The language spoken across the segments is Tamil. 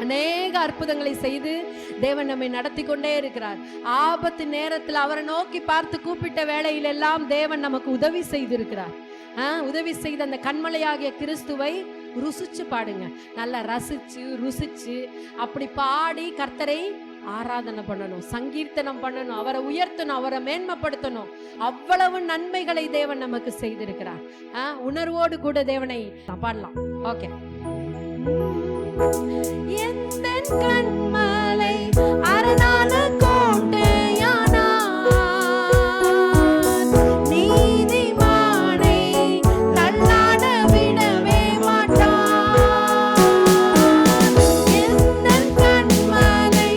அநேக அற்புதங்களை செய்து தேவன் நம்மை நடத்தி கொண்டே இருக்கிறார். ஆபத்து நேரத்தில் அவரை நோக்கி பார்த்து கூப்பிட்ட வேளையில் எல்லாம் தேவன் நமக்கு உதவி செய்திருக்கிறார். உதவி செய்த அந்த கண்மலையாகிய கிறிஸ்துவை ருசிச்சு பாடுங்க. நல்லா ரசிச்சு ருசிச்சு அப்படி பாடி கர்த்தரை ஆராதனை பண்ணணும், சங்கீர்த்தனம் பண்ணணும், அவரை உயர்த்தணும், அவரை மேன்மைப்படுத்தணும். அவ்வளவு நன்மைகளை தேவன் நமக்கு செய்திருக்கிறார். உணர்வோடு கூட தேவனை பாடலாம். ஓகே. எந்த கண்மலை அரணான கோட்டையானா நீதிமானை தள்ளாட விடவே மாட்டான். எந்த கண்மலை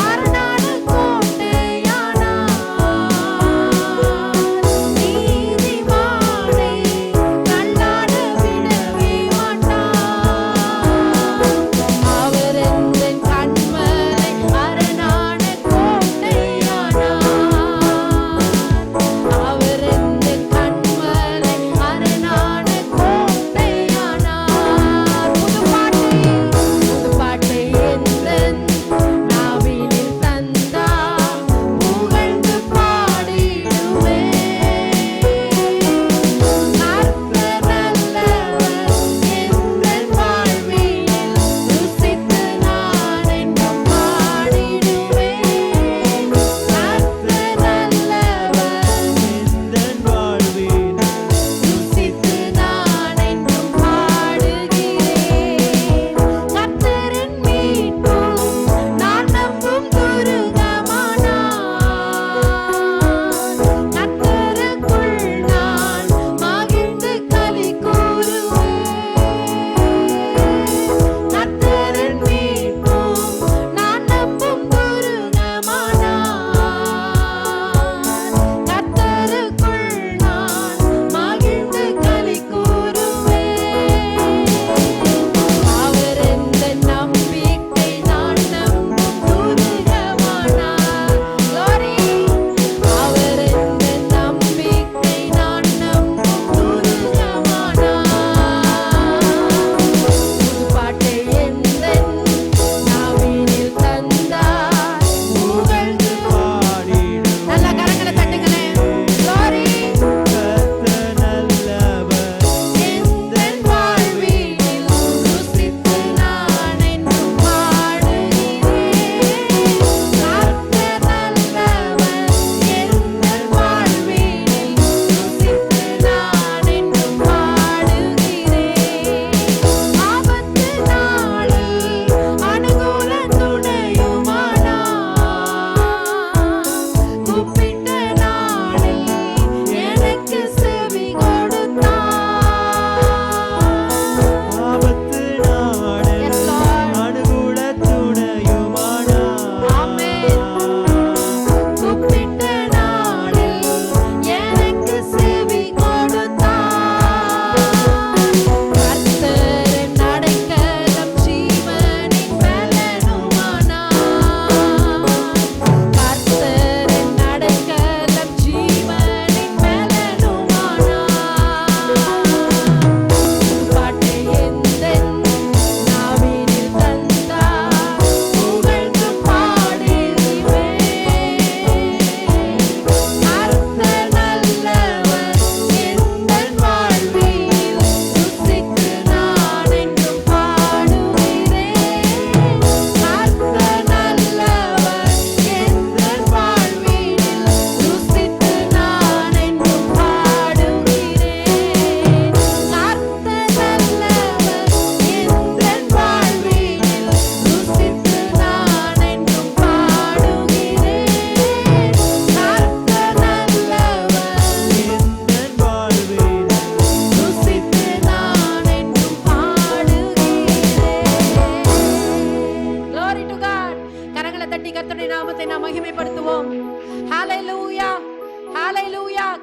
அரணான கோட்டையானா நீதிமானை தள்ளாட விடவே மாட்டான்.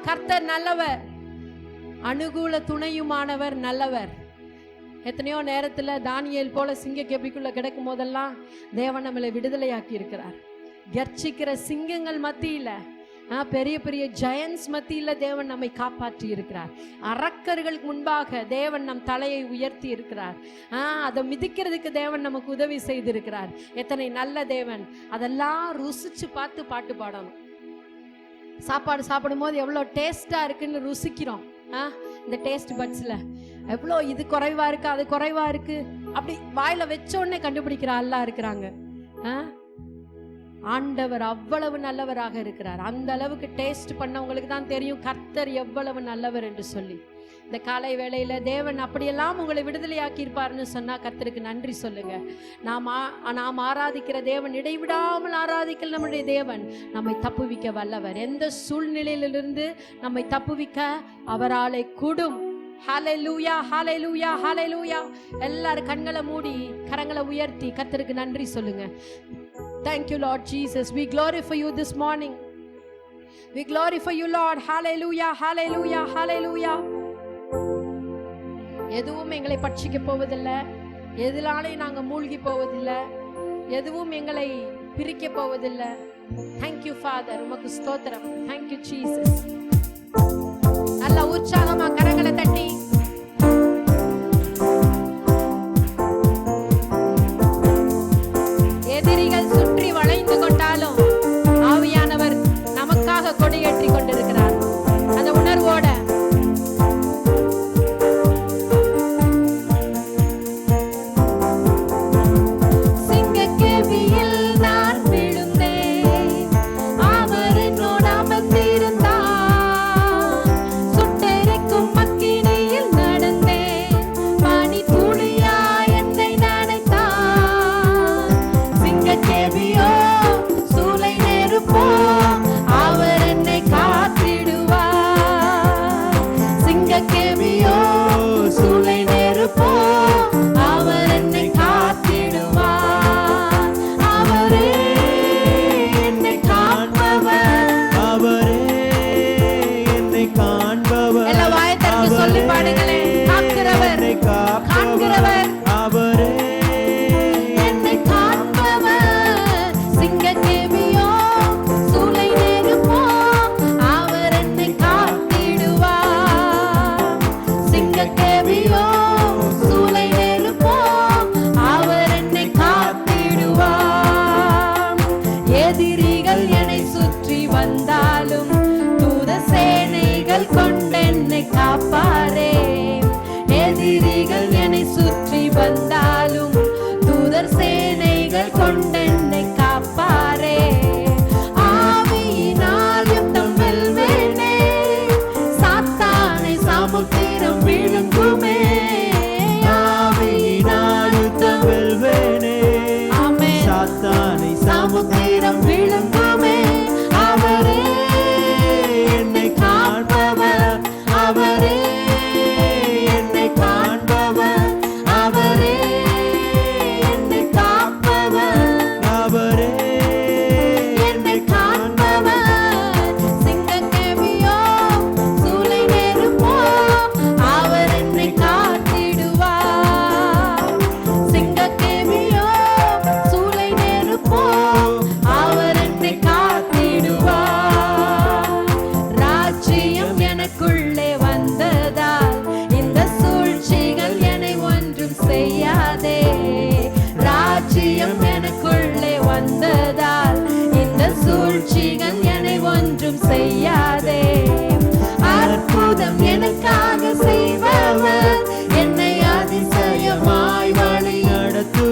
கர்த்தர் நல்லவர், அனுகூல துணையுமானவர் நல்லவர். எத்தனையோ நேரத்தில் தானியேல் போல சிங்க கெபிக்குள்ள கிடக்கும் போதெல்லாம் தேவன் நம்மளை விடுதலையாக்கி இருக்கிறார். கர்ச்சிக்கிற சிங்கங்கள் மத்தியில் பெரிய பெரிய ஜெயன்ஸ் மத்தியில தேவன் நம்மை காப்பாற்றி இருக்கிறார். அரக்கர்களுக்கு முன்பாக தேவன் நம் தலையை உயர்த்தி இருக்கிறார். அதை மிதிக்கிறதுக்கு தேவன் நமக்கு உதவி செய்திருக்கிறார். எத்தனை நல்ல தேவன்! அதெல்லாம் ருசிச்சு பார்த்து பாட்டு பாடணும். சாப்பாடு சாப்பிடும் போது எவ்வளோ டேஸ்டா இருக்குன்னு ருசிக்கிறோம். இந்த டேஸ்ட் பட்ஸ்ல எவ்வளோ இது குறைவா இருக்கு, அது குறைவா இருக்கு, அப்படி வாயில வச்ச உடனே கண்டுபிடிக்கிற ஆளா இருக்கிறாங்க. ஆண்டவர் அவ்வளவு நல்லவராக இருக்கிறார். அந்த அளவுக்கு டேஸ்ட் பண்ணவங்களுக்கு தான் தெரியும் கர்த்தர் எவ்வளவு நல்லவர் என்று சொல்லி. இந்த காலை வேளையில தேவன் அப்படியெல்லாம் உங்களை விடுதலையாக்கி இருப்பாருன்னு சொன்னா கர்த்தருக்கு நன்றி சொல்லுங்க. நாம் ஆராதிக்கிற தேவன், இடைவிடாமல் ஆராதிக்கிற நம்முடைய தேவன் நம்மை தப்புவிக்க வல்லவர். எந்த சூழ்நிலையிலிருந்து நம்மை தப்புவிக்க அவராலே கூடும். ஹல்லேலூயா, ஹல்லேலூயா, ஹல்லேலூயா. எல்லாரும் கண்களை மூடி கரங்களை உயர்த்தி கர்த்தருக்கு நன்றி சொல்லுங்க. Thank you, Lord Jesus. We glorify you this morning. We glorify you, Lord. Hallelujah, hallelujah, hallelujah. எதுவும் எங்களை பட்சிக்க போவதில்லை, எதிலாலையும் நாங்க மூழ்கி போவதில்லை, எதுவும் எங்களை பிரிக்க போவதில்லை. Thank you, Father. உமக்கு ஸ்தோத்திரம். Thank you, Jesus. நல்ல உற்சாகமா கரங்களை தட்டி எதிரிகள் சுற்றி வளைந்து கொண்டாலும் ஆவியானவர் நமக்காக கொடியேற்றி கொண்டிருக்கிறார். அந்த உணர்வோட எனக்காக செய்பவர் என்னை அதிசயமாய் வழி நடத்து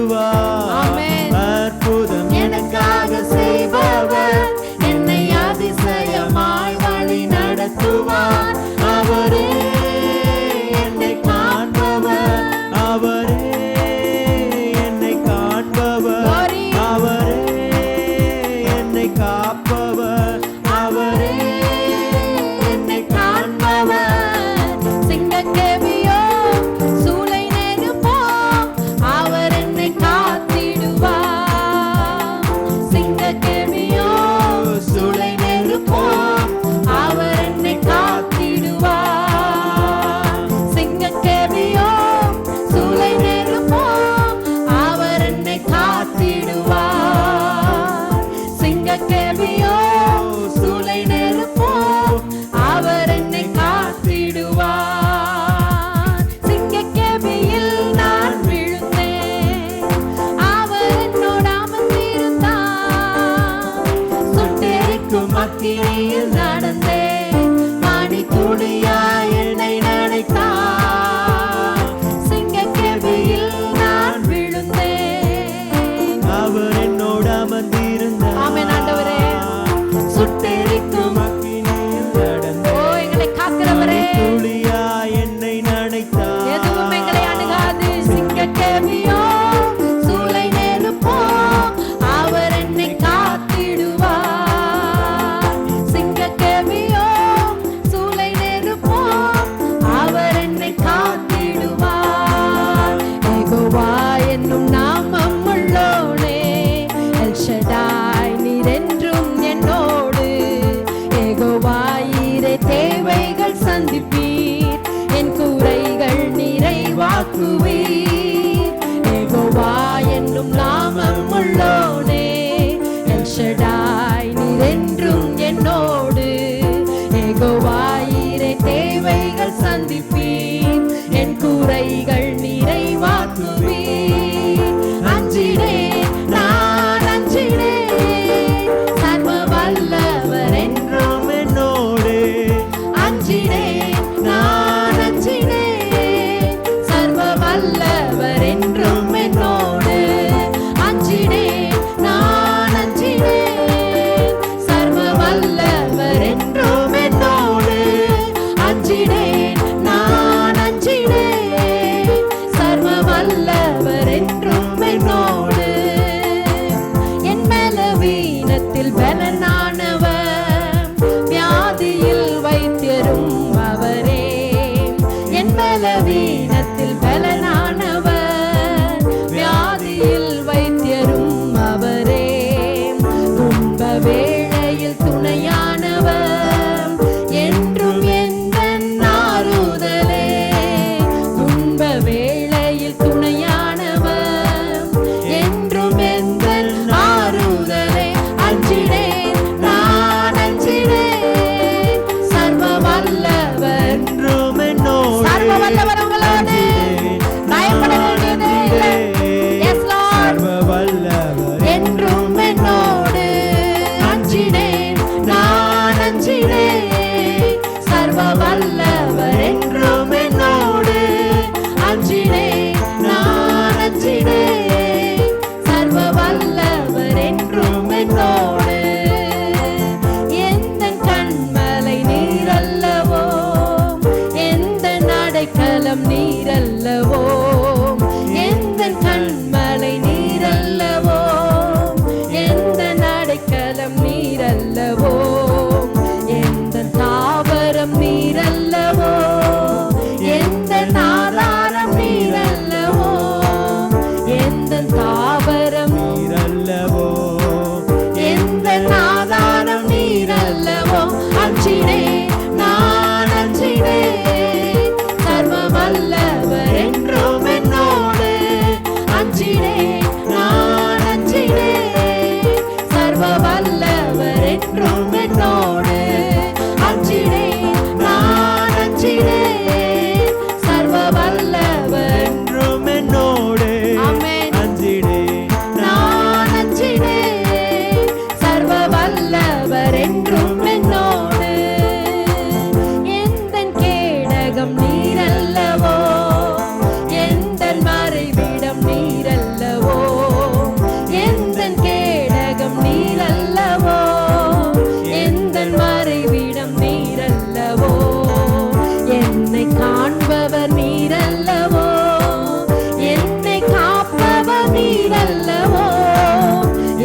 நீரல்லவோ,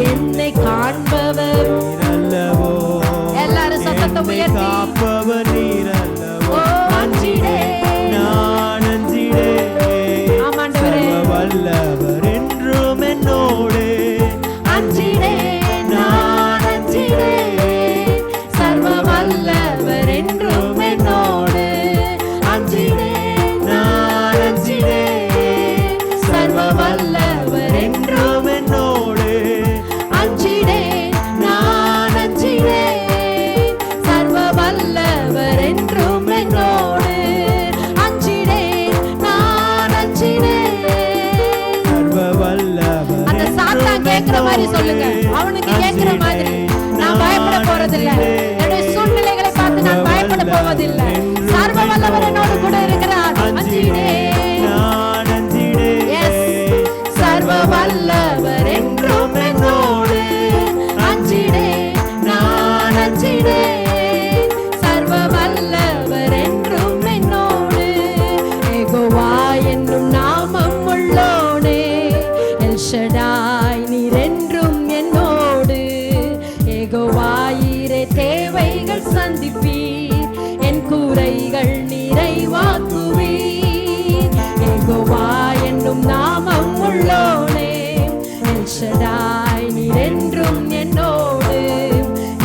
என்னை காண்பவர் நீரல்லவோ, எல்லாரும் சத்தத்தை உயர்த்தி காப்பவர் நீரல்லவோ, அஞ்சிடே நான் அஞ்சிடே, ஆமாண்டவரே வல்லவர் என்றும் என்னோடு, அஞ்சிடே நான் அஞ்சிடே, சர்வ வல்லவர் என்றும் என்னோடு, அஞ்சிடே நான் அஞ்சிடே, சர்வ வல்லவர் என்றும் என்னோடு, அஞ்சிடே நான் அஞ்சிடே, சர்வ வல்லவர் என்றும் என்னோடு, அஞ்சிடே நான் அஞ்சிடே. சர்வ வல்லவர் அந்த சாத்தான் கேட்கிற மாதிரி சொல்லுங்க, அவனுக்கு கேட்கிற மாதிரி. நான் பயப்பட போறதில்லை, என்னுடைய சூழ்நிலைகளை பார்த்து நான் பயப்பட போவதில்லை. சர்வ வல்லவர் என்னோடு கூட இருக்கிறார். அஞ்சிடே நான் அஞ்சிடே, எஸ், சர்வ வல்லவர் என்றும் என்னோடு, அஞ்சிடே நான் அஞ்சிடே, சர்வ வல்லவர் என்றும் என்னோடு, யெகோவா என்னும் நாமம் உள்ளோனே, எல் ஷடாய் நீர் என்றும் என்னோடு, யெகோவா ஈரே தேவைகள் சந்திப்பீர், என் கூரைகள் நிறைவாக்குவீர், யெகோவா என்னும் நாமம் உள்ளோனே, எல் ஷடாய் நீர் என்றும் என்னோடு,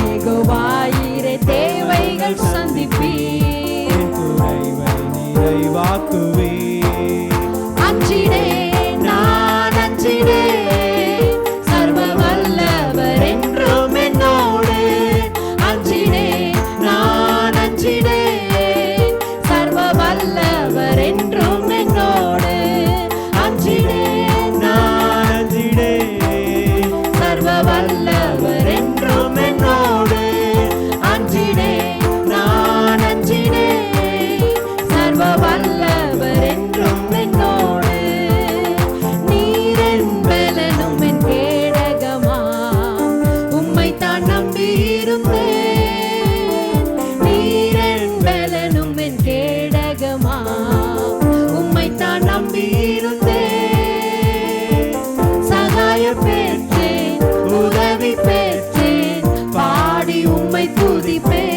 யெகோவா ஈரே தேவைகள் சந்திப்பீர், குறைவை நிறைவாக்குவே, அஞ்சிடே நான் அஞ்சிடே, சர்வ வல்லவர் என்றும் என்னோடு, அஞ்சிடே நான் அஞ்சிடே, சர்வ வல்லவர் என்றும் என்னோடு, அஞ்சிடே நான் அஞ்சிடே, சர்வ வல்லவர் என்றும் என்னோடு, அஞ்சிடே நான் அஞ்சிடே, சர்வ வல்லவர் என்றும் என்னோடு, நீரென் பலனும் என் கேடகமாம், உம்மைத்தான் நம்பியிருந்தேன், நீரென் பலனும் என் கேடகமாம், உம்மைத்தான் நம்பியிருந்தேன், சகாயம் பெற்றேன், உதவி பெற்றேன், பாடி உம்மை துதிப்பேன்,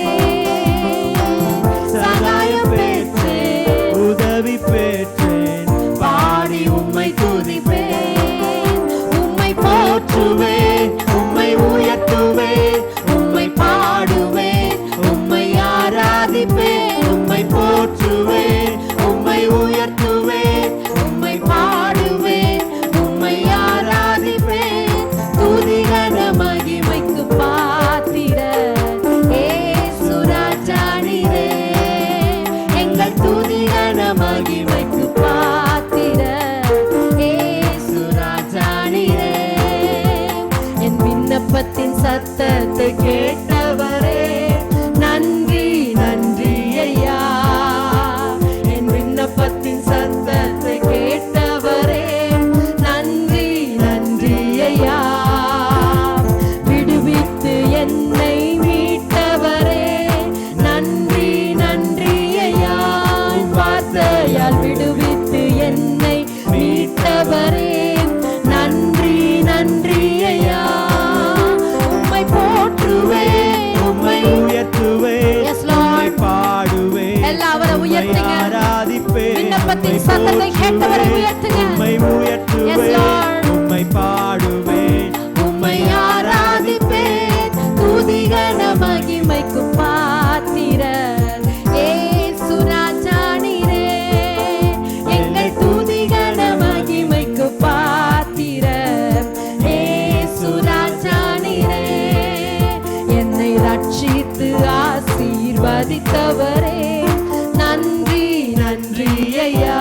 சகாயம் பெற்றேன், உதவி பெற்றேன், பாடி உம்மை துதிப்பேன், உம்மை போற்றுவேன், உம்மை உயர்த்துவேன், உம்மை பாடுவேன், உம்மை ஆராதிப்பேன், உம்மை போற்றுவேன், உம்மை உயர்த்துவேன், உம்மை பாடுவேன், உம்மை ஆராதிப்பேன், துதிகன மகிமைக்கு பாத்திரர் இயேசு ராஜா நீரே, எங்கள் துதிகன மகிமைக்கு பாத்திரர் இயேசு ராஜா நீரே, என் விண்ணப்பத்தின் சத்தத்தை கேட்டவரே, நன்றி நன்றி ஐயா, என் விண்ணப்பத்தின் சத்தத்தை கேட்டவரே, நன்றி நன்றி ஐயா, விடுவித்து என்னை மீட்டவரே, நன்றி நன்றி ஐயா, உம் வார்த்தையால் விடுவித்து என்னை மீட்டவரே, நன்றி நன்றி ஐயா, உம்மை போற்றுவேன், உம்மை உயர்த்துவேன், Yes, Lord. உம்மை பாடுவேன், எல்லாம் அவரை உயர்த்துங்க. ஆராதிப்பேன், விண்ணப்பத்தின் சத்தத்தை கேட்டவரை உயர்த்துங்க. உம்மை Yes, உயர்த்துவேன், Lord. உம்மை பாடுவேன், உம்மை ஆராதிப்பேன், துதிகன மகிமைக்கு பாத்திரர் இயேசு ராஜா நீரே, எங்கள் துதிகன மகிமைக்கு பாத்திரர் இயேசு ராஜா நீரே, என்னை ரட்சித்து ஆசீர்வதித்தவரே, நன்றி நன்றி ஐயா,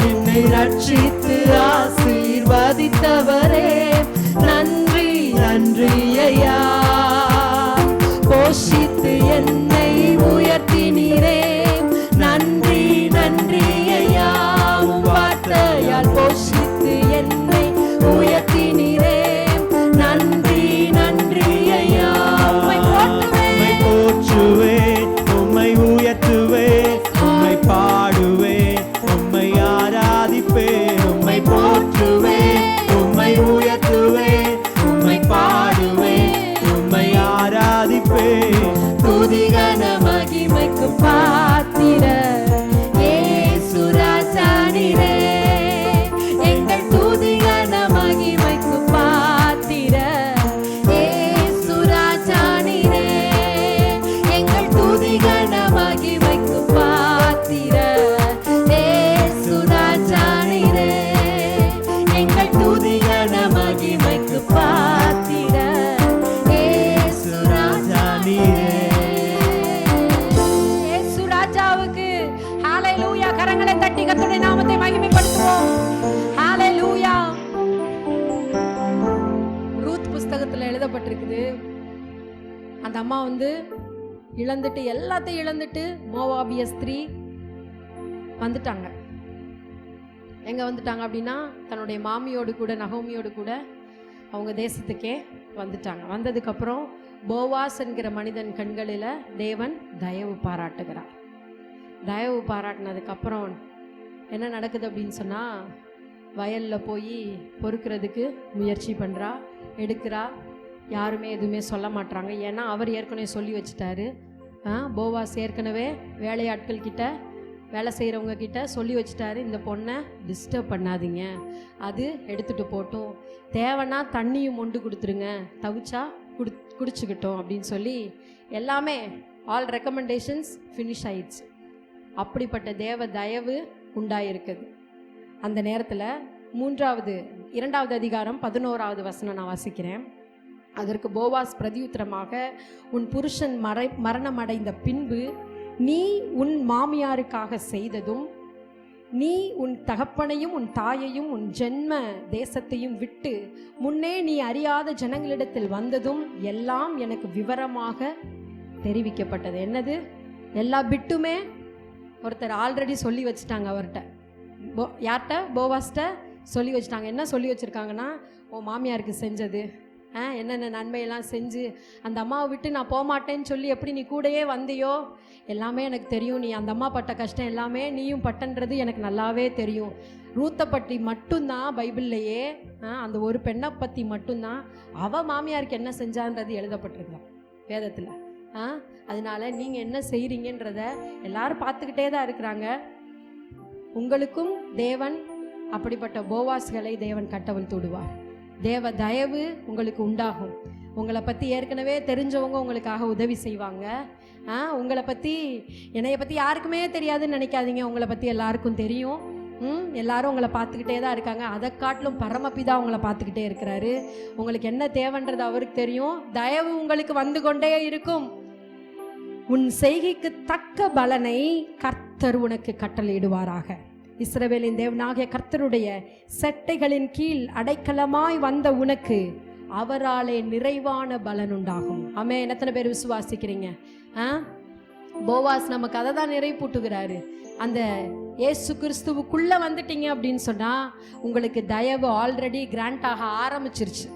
என்னை ரட்சித்து ஆசீர்வதித்தவரே, நன்றி நன்றி ஐயா, போஷித்து என்னை உயர்த்தினீரே, நன்றி நன்றி ஐயா, உம் வார்த்தையால் போஷித்து என்னை உயர்த்தினீரே, நன்றி நன்றி ஐயா, உம்மை போற்றுவேன், உம்மை உயர்த்துவேன், உம்மை பாடுவேன், உம்மை ஆராதிப்பேன், உம்மை போற்றுவேன், துதி கன மகிமைக்கு பாத்திர இயேசு ராஜா நீரே. இயேசு ராஜாவுக்கு ஹalleluya கரங்களை தட்டி கர்த்தருடைய நாமத்தை மகிமைப்படுத்துவோம். ஹalleluya. ரூத் புத்தகத்துல எழுதப்பட்டிருக்குது, அந்த அம்மா இழந்துட்டு எல்லாத்தையும் இழந்துட்டு மோவாபிய ஸ்திரீ வந்துட்டாங்க. எங்க வந்துட்டாங்க அப்படின்னா தன்னுடைய மாமியோடு கூட நகோமியோடு கூட அவங்க தேசத்துக்கே வந்துட்டாங்க. வந்ததுக்கு அப்புறம் போவாஸ் என்கிற மனிதன் கண்களில் தேவன் தயவு பாராட்டுகிறார். தயவு பாராட்டினதுக்கு அப்புறம் என்ன நடக்குது அப்படின்னு சொன்னா, வயல்ல போய் பொறுக்கிறதுக்கு முயற்சி பண்றா, எடுக்கிறா. யாருமே எதுவுமே சொல்ல மாட்டாங்க. ஏன்னா அவர் ஏற்கனவே சொல்லி வச்சுட்டாரு. போவாஸ் ஏற்கனவே வேலையாட்கள் கிட்ட, வேலை செய்கிறவங்க கிட்ட சொல்லி வச்சுட்டாரு, இந்த பொண்ணை டிஸ்டர்ப் பண்ணாதீங்க, அது எடுத்துகிட்டு போட்டும், தேவைன்னா தண்ணியும் மொண்டு கொடுத்துருங்க, தவிச்சா குடிச்சுக்கிட்டோம் அப்படின்னு சொல்லி எல்லாமே ஆல் ரெக்கமெண்டேஷன்ஸ் ஃபினிஷ் ஆயிடுச்சு. அப்படிப்பட்ட தேவ தயவு உண்டாயிருக்குது. அந்த நேரத்தில் 2வது அதிகாரம் 11வது வசனம் நான் வாசிக்கிறேன். அதற்கு போவாஸ் பிரதியுத்தரமாக, உன் புருஷன் மரணமடைந்த பின்பு நீ உன் மாமியாருக்காக செய்ததும், நீ உன் தகப்பனையும் உன் தாயையும் உன் ஜென்ம தேசத்தையும் விட்டு முன்னே நீ அறியாத ஜனங்களிடத்தில் வந்ததும் எல்லாம் எனக்கு விவரமாக தெரிவிக்கப்பட்டது. என்னது? எல்லா பிட்டுமே ஒருத்தர் ஆல்ரெடி சொல்லி வச்சுட்டாங்க. அவர்கிட்ட யார்கிட்ட? போவாஸ்கிட்ட சொல்லி வச்சுட்டாங்க. என்ன சொல்லி வச்சுருக்காங்கன்னா, உன் மாமியாருக்கு செஞ்சது, என்னென்ன நன்மையெல்லாம் செஞ்சு அந்த அம்மாவை விட்டு நான் போகமாட்டேன்னு சொல்லி எப்படி நீ கூடயே வந்தியோ எல்லாமே எனக்கு தெரியும். நீ அந்த அம்மா பட்ட கஷ்டம் எல்லாமே நீயும் பட்டன்றது எனக்கு நல்லாவே தெரியும். ரூத்தை பற்றி மட்டும்தான் பைபிள்லையே அந்த ஒரு பெண்ணை பற்றி மட்டும்தான் அவள் மாமியாருக்கு என்ன செஞ்சான்றது எழுதப்பட்டிருக்கலாம் வேதத்தில். அதனால நீங்கள் என்ன செய்கிறீங்கன்றத எல்லாரும் பார்த்துக்கிட்டே தான் இருக்கிறாங்க. உங்களுக்கும் தேவன் அப்படிப்பட்ட போவாஸ்களை தேவன் கட்டவிழ்த்து விடுவார். தேவ தயவு உங்களுக்கு உண்டாகும். உங்களை பற்றி ஏற்கனவே தெரிஞ்சவங்க உங்களுக்காக உதவி செய்வாங்க. உங்களை பற்றி, என்னைய பற்றி யாருக்குமே தெரியாதுன்னு நினைக்காதீங்க. உங்களை பற்றி எல்லாருக்கும் தெரியும். எல்லாரும் உங்களை பார்த்துக்கிட்டே தான் இருக்காங்க. அதை காட்டிலும் பரமபிதா உங்களை பார்த்துக்கிட்டே இருக்கிறாரு. உங்களுக்கு என்ன தேவைன்றது அவருக்கு தெரியும். தயவு உங்களுக்கு வந்து கொண்டே இருக்கும். உன் செய்கைக்கு தக்க பலனை கர்த்தர் உனக்கு கட்டளையிடுவாராக. இஸ்ரவேலின் தேவனாகிய கர்த்தருடைய செட்டைகளின் கீழ் அடைக்கலமாய் வந்த உனக்கு அவராலே நிறைவான பலன் உண்டாகும். ஆமென். எத்தனை பேர் விசுவாசிக்கிறீங்க? போவாஸ் நமக்கு அதை தான் நிறைப்பூட்டுகிறாரு. அந்த இயேசு கிறிஸ்துவுக்குள்ள வந்துட்டீங்க அப்படின்னு சொன்னா உங்களுக்கு தயவு ஆல்ரெடி கிராண்ட் ஆக ஆரம்பிச்சிருச்சு.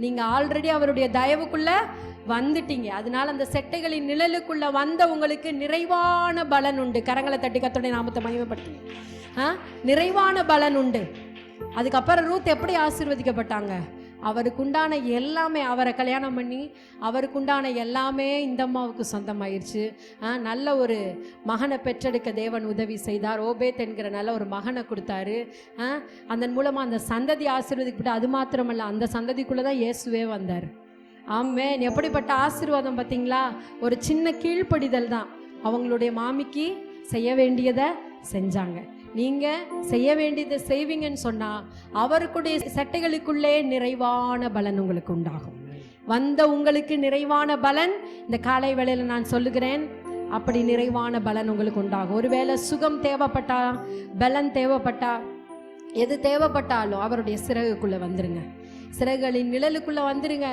நீங்க ஆல்ரெடி அவருடைய தயவுக்குள்ள வந்துட்டீங்க. அதனால அந்த செட்டைகளின் நிழலுக்குள்ள வந்த உங்களுக்கு நிறைவான பலன் உண்டு. கரங்களை தட்டி கர்த்தருடைய நாமத்தை மகிமைப்படுத்துங்க. நிறைவான பலன் உண்டு. அதுக்கப்புறம் ரூத் எப்படி ஆசீர்வதிக்கப்பட்டாங்க? அவருக்குண்டான எல்லாமே, அவரை கல்யாணம் பண்ணி அவருக்குண்டான எல்லாமே இந்த அம்மாவுக்கு சொந்தமாயிருச்சு. நல்ல ஒரு மகனை பெற்றெடுக்க தேவன் உதவி செய்தார். ஓபேத் என்கிற நல்ல ஒரு மகனை கொடுத்தாரு. அதன் மூலமாக அந்த சந்ததி ஆசீர்வதிக்கப்பட்டு, அது மாத்திரமல்ல அந்த சந்ததிக்குள்ளே தான் இயேசுவே வந்தார். ஆமென். எப்படிப்பட்ட ஆசீர்வாதம் பார்த்தீங்களா? ஒரு சின்ன கீழ்ப்படிதல் தான். அவங்களுடைய மாமிக்கு செய்ய வேண்டியதை செஞ்சாங்க. நீங்கள் செய்ய வேண்டியதை செய்வீங்கன்னு சொன்னால் அவருக்குடைய சட்டைகளுக்குள்ளே நிறைவான பலன் உங்களுக்கு உண்டாகும். வந்த உங்களுக்கு நிறைவான பலன் இந்த காலை வேளையில் நான் சொல்லுகிறேன். அப்படி நிறைவான பலன் உங்களுக்கு உண்டாகும். ஒருவேளை சுகம் தேவைப்பட்டா, பலன் தேவைப்பட்டா, எது தேவைப்பட்டாலும் அவருடைய சிறகுக்குள்ளே வந்துருங்க. சிறகுகளின் நிழலுக்குள்ளே வந்துருங்க.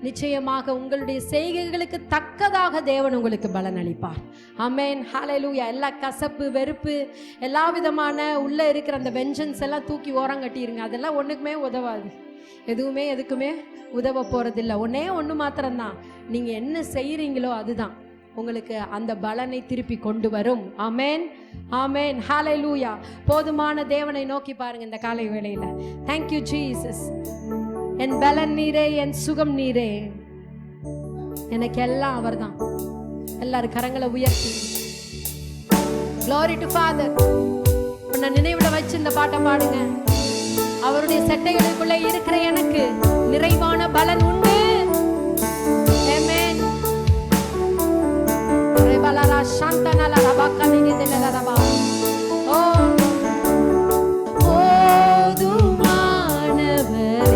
நிச்சயமாக உங்களுடைய செய்கைகளுக்கு தக்கதாக தேவன் உங்களுக்கு பலன் அளிப்பார். ஆமென். ஹல்லேலூயா. எல்லா கசப்பு, வெறுப்பு, எல்லா விதமான உள்ளே இருக்கிற அந்த வெஞ்சன்ஸ் எல்லாம் தூக்கி ஓரம் கட்டிடுங்க. அதெல்லாம் ஒன்றுக்குமே உதவாது. எதுவுமே எதுக்குமே உதவ போகிறதில்ல. ஒன்று மாத்திரம்தான், நீங்கள் என்ன செய்கிறீங்களோ அதுதான் உங்களுக்கு அந்த பலனை திருப்பி கொண்டு வரும். ஆமென், ஆமென், ஹல்லேலூயா. போதுமான தேவனை நோக்கி பாருங்க இந்த காலை வேளையில். Thank you Jesus. என் பலன் நீரே, என் சுகம் நீரே, எனக்கு எல்லாம் அவர் தான். எல்லாரும் கரங்களை உயர்த்தி Glory to Father. உன்னை நினைவுல வச்சு இந்த பாட்டை பாடுங்க. அவருடைய சட்டைகளுக்குள்ள இருக்கிற எனக்கு நிறைவான பலன் உண்டு. ஆமென். ரெபலரா சாந்தனலா ரபக்கனிகெதலரபா. ஓ போதுமானவர்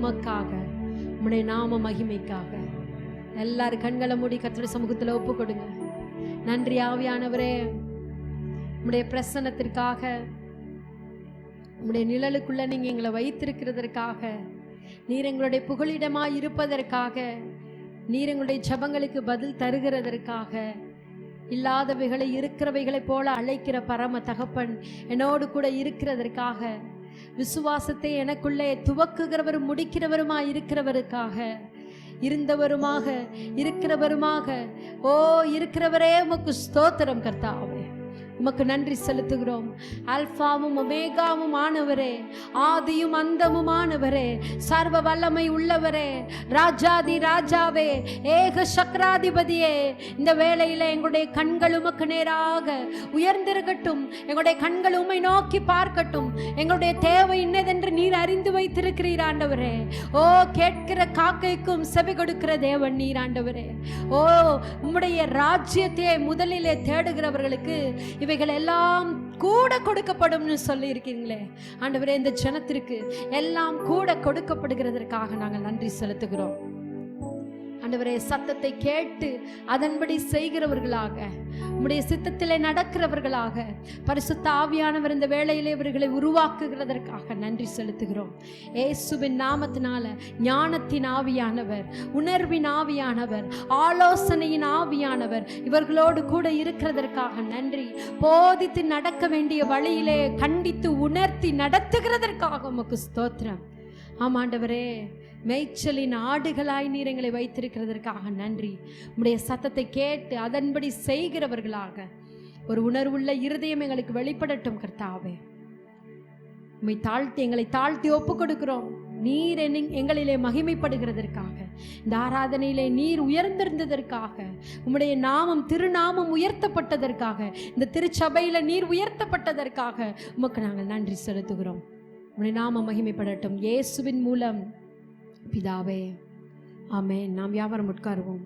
உமக்காக, உம்முடைய நாம மகிமைக்காக. எல்லாரும் கண்களை மூடி கர்த்தருடைய சமூகத்தில் ஒப்பு கொடுங்க. நன்றி ஆவியானவரே, உம்முடைய பிரசன்னத்திற்காக, உம்முடைய நிழலுக்குள்ள நீங்க எங்களை வைத்திருக்கிறதற்காக, நீர் எங்களுடைய புகலிடமாய் இருப்பதற்காக, நீர் எங்களுடைய ஜெபங்களுக்கு பதில் தருகிறதற்காக, இல்லாதவைகளை இருக்கிறவைகளை போல அழைக்கிற பரம தகப்பன் என்னோடு கூட இருக்கிறதற்காக, விசுவாசத்தை எனக்குள்ளே துவக்குகிறவரும் முடிக்கிறவருமாய் இருக்கிறவருக்காக, இருந்தவருமாக இருக்கிறவருமாக ஓ இருக்கிறவரே உமக்கு ஸ்தோத்திரம் கர்த்தாவே. உமக்கு நன்றி செலுத்துகிறோம். அல்பாவும் ஒமேகாவும் ஆனவரே, ஆதியும் அந்தமும் ஆனவரே, சர்வ வல்லமை உள்ளவரே, ராஜாதி ராஜாவே, ஏக சக்கராதிபதியே, இந்த வேளையில எங்களுடைய கண்கள் உமக்கு நேராக உயர்ந்திருக்கட்டும். எங்களுடைய கண்கள் உம்மை நோக்கி பார்க்கட்டும். எங்களுடைய தேவை இன்னதென்று நீர் அறிந்து வைத்திருக்கிறீர் ஆண்டவரே. ஓ கேட்கிற காக்கைக்கும் செவி கொடுக்கிற தேவன் நீர் ஆண்டவரே. ஓ உம்முடைய ராஜ்யத்தை முதலிலே தேடுகிறவர்களுக்கு இவைகள் எல்லாம் கூட கொடுக்கப்படும் சொல்லி இருக்கீங்களே ஆண்டவரே. இந்த ஜனத்திற்கு எல்லாம் கூட கொடுக்கப்படுகிறதற்காக நாங்கள் நன்றி செலுத்துகிறோம் ஆண்டவரே. சத்தத்தை கேட்டு அதன்படி செய்கிறவர்களாக, உம்முடைய சித்தத்திலே நடக்கிறவர்களாக, பரிசுத்த ஆவியானவர் இந்த வேளையிலே இவர்களை உருவாக்குகிறதற்காக நன்றி செலுத்துகிறோம். இயேசுவின் நாமத்தினால ஞானத்தின் ஆவியானவர், உணர்வின் ஆவியானவர், ஆலோசனையின் ஆவியானவர் இவர்களோடு கூட இருக்கிறதற்காக நன்றி. போதித்து நடக்க வேண்டிய வழியிலே கண்டித்து உணர்த்தி நடத்துகிறதற்காக உமக்கு ஸ்தோத்திரம். ஆமாண்டவரே, மேய்ச்சலின் ஆடுகளாய் நீர் எங்களை வைத்திருக்கிறதற்காக நன்றி. உம்முடைய சத்தத்தை கேட்டு அதன்படி செய்கிறவர்களாக ஒரு உணர்வுள்ள இருதயம் எங்களுக்கு வெளிப்படட்டும் கர்த்தாவே. உம்மை தாழ்த்தி எங்களை தாழ்த்தி ஒப்பு கொடுக்கிறோம். நீர் எங்களிலே மகிமைப்படுகிறதற்காக, இந்த ஆராதனையிலே நீர் உயர்ந்திருந்ததற்காக, உம்முடைய நாமம் திருநாமம் உயர்த்தப்பட்டதற்காக, இந்த திருச்சபையில நீர் உயர்த்தப்பட்டதற்காக உமக்கு நாங்கள் நன்றி செலுத்துகிறோம். உம்முடைய நாமம் மகிமைப்படட்டும் இயேசுவின் மூலம் பிதாவே, ஆமென். நாம் யாவரும் உட்காருவோம்.